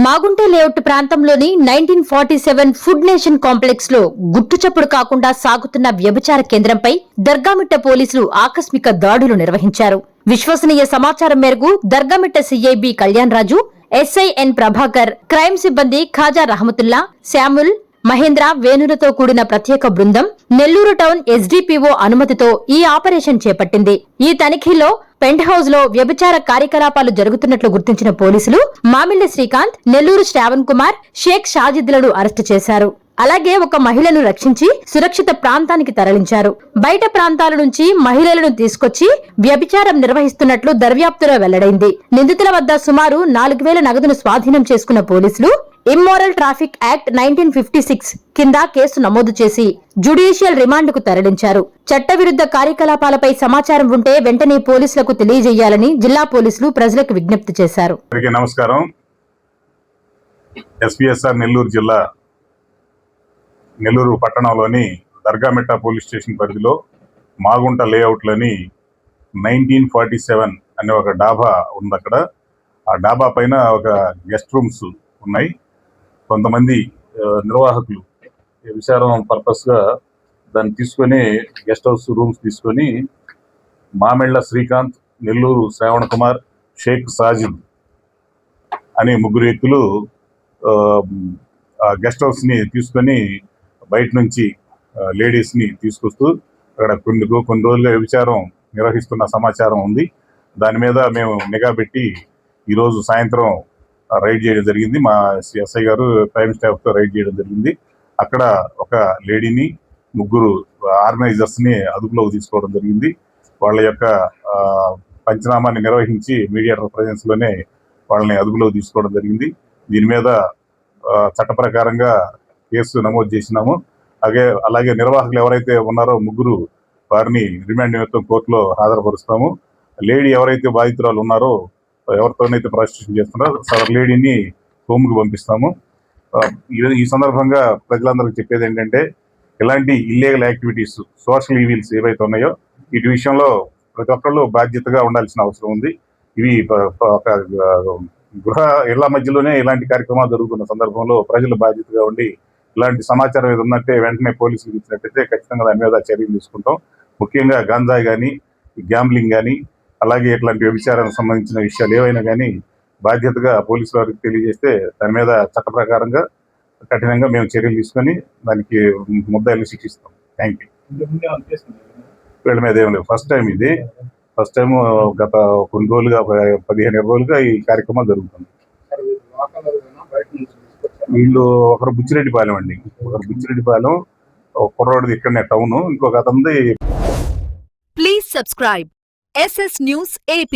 Magunta layout ప్రాంతంలోని 1947 food nation complex లో గుట్టుచప్పుడు కాకుండా సాగుతున్న వ్యభిచార కేంద్రంపై దర్గామిట్ట పోలీసులు ఆకస్మిక దాడులు నిర్వహించారు. విశ్వసనీయ సమాచారం మేరకు దర్గామిట్ట సిఐబి కళ్యాణ్ రాజు, ఎస్ఐఎన్ ప్రభాకర్, క్రైమ్ సిబ్బంది ఖాజా రహమతుల్లా, శామ్యుల్, మహేంద్ర, వేణులతో కూడిన ప్రత్యేక బృందం నెల్లూరు టౌన్ ఎస్డిపిఓ అనుమతితో ఈ ఆపరేషన్ చేపట్టింది. ఈ తనిఖీలో పెంట్ హౌస్ లో వ్యభిచార కార్యకలాపాలు జరుగుతున్నట్లు గుర్తించిన పోలీసులు మామిళ్ల శ్రీకాంత్, నెల్లూరు శ్రావణ్ కుమార్, షేక్ షాజిద్లను అరెస్టు చేశారు. అలాగే ఒక మహిళను రక్షించి సురక్షిత ప్రాంతానికి తరలించారు. బయట ప్రాంతాల నుంచి మహిళలను తీసుకొచ్చి వ్యభిచారం నిర్వహిస్తున్నట్లు దర్యాప్తులో వెల్లడైంది. నిందితుల వద్ద సుమారు 4,000 నగదును స్వాధీనం చేసుకున్న పోలీసులు ఇమ్మోరల్ ట్రాఫిక్ యాక్ట్ 1956 కింద కేసు నమోదు చేసి జ్యుడిషియల్ రిమాండ్ కు తరలించారు. చట్టవిరుద్ధ కార్యకలాపాలపై సమాచారం ఉంటే వెంటనే పోలీసులకు తెలియజేయాలని జిల్లా పోలీసులు ప్రజలకు విజ్ఞప్తి చేశారు. నమస్కారం. ఎస్పీఎస్ఆర్ నెల్లూరు జిల్లా నెల్లూరు పట్టణంలోని దర్గామిట్ట పోలీస్ స్టేషన్ పరిధిలో మాగుంట లేఅవుట్లని 1947 అనే ఒక డాబా ఉంది. అక్కడ ఆ డాబా పైన ఒక గెస్ట్ రూమ్స్ ఉన్నాయి. కొంతమంది నిర్వాహకులు విచారం పర్పస్గా దాన్ని తీసుకొని గెస్ట్ హౌస్ రూమ్స్ తీసుకొని మామిళ్ల శ్రీకాంత్, నెల్లూరు శ్రావణ్ కుమార్, షేక్ సాజిద్ అనే ముగ్గురు వ్యక్తులు గెస్ట్ హౌస్ని తీసుకొని బయట నుంచి లేడీస్ని తీసుకొస్తూ అక్కడ కొన్ని రోజులుగా విచారం నిర్వహిస్తున్న సమాచారం ఉంది. దాని మీద మేము నిఘా పెట్టి ఈరోజు సాయంత్రం రైడ్ చేయడం జరిగింది. మా ఎస్ఐ గారు క్రైమ్ స్టాఫ్తో రైడ్ చేయడం జరిగింది. అక్కడ ఒక లేడీని, ముగ్గురు ఆర్గనైజర్స్ని అదుపులోకి తీసుకోవడం జరిగింది. వాళ్ళ యొక్క పంచనామాన్ని నిర్వహించి మీడియేటర్ ప్రెజెన్స్లోనే వాళ్ళని అదుపులోకి తీసుకోవడం జరిగింది. దీని మీద చట్ట ప్రకారంగా కేసు నమోదు చేసినాము. అలాగే నిర్వాహకులు ఎవరైతే ఉన్నారో ముగ్గురు వారిని రిమాండ్ నిమిత్తం కోర్టులో హాజరుపరుస్తాము. లేడీ ఎవరైతే బాధితురాలు ఉన్నారో, ఎవరితోనైతే ప్రాసిక్యూషన్ చేస్తున్నారో సదరు లేడీని హోమ్కి పంపిస్తాము. ఈ సందర్భంగా ప్రజలందరికీ చెప్పేది ఏంటంటే, ఇలాంటి ఇల్లీగల్ యాక్టివిటీస్, సోషల్ ఈవిల్స్ ఏవైతే ఉన్నాయో వీటి విషయంలో ప్రతి ఒక్కళ్ళు బాధ్యతగా ఉండాల్సిన అవసరం ఉంది. ఇవి ఒక ఇళ్ల మధ్యలోనే ఇలాంటి కార్యక్రమాలు జరుగుతున్న సందర్భంలో ప్రజలు బాధ్యతగా ఉండి ఇలాంటి సమాచారం ఏది ఉందంటే వెంటనే పోలీసులకు ఇచ్చినట్టయితే ఖచ్చితంగా దాని మీద చర్యలు తీసుకుంటాం. ముఖ్యంగా గంజాయి కానీ, గ్యాంబ్లింగ్ కానీ, అలాగే ఇట్లాంటి వ్యభిచారానికి సంబంధించిన విషయాలు ఏవైనా కానీ బాధ్యతగా పోలీసు వారికి తెలియజేస్తే దాని మీద చట్ట ప్రకారంగా కఠినంగా మేము చర్యలు తీసుకొని దానికి ముద్దాయిల్ని శిక్షిస్తాం. Thank you. వీళ్ళ మీద ఏం లేదు, ఫస్ట్ టైం ఇది. ఫస్ట్ టైం గత కొన్ని రోజులుగా 15-20 రోజులుగా ఈ కార్యక్రమాలు జరుగుతుంది. వీళ్ళు ఒకరు బుచ్చిరెడ్డిపాలెం అండి, ఒకరు బుచ్చిరెడ్డిపాలెం, ఒక కుర్రోడిది ఇక్కడనే టౌన్, ఇంకొక అతనిది. Please subscribe SS News AP.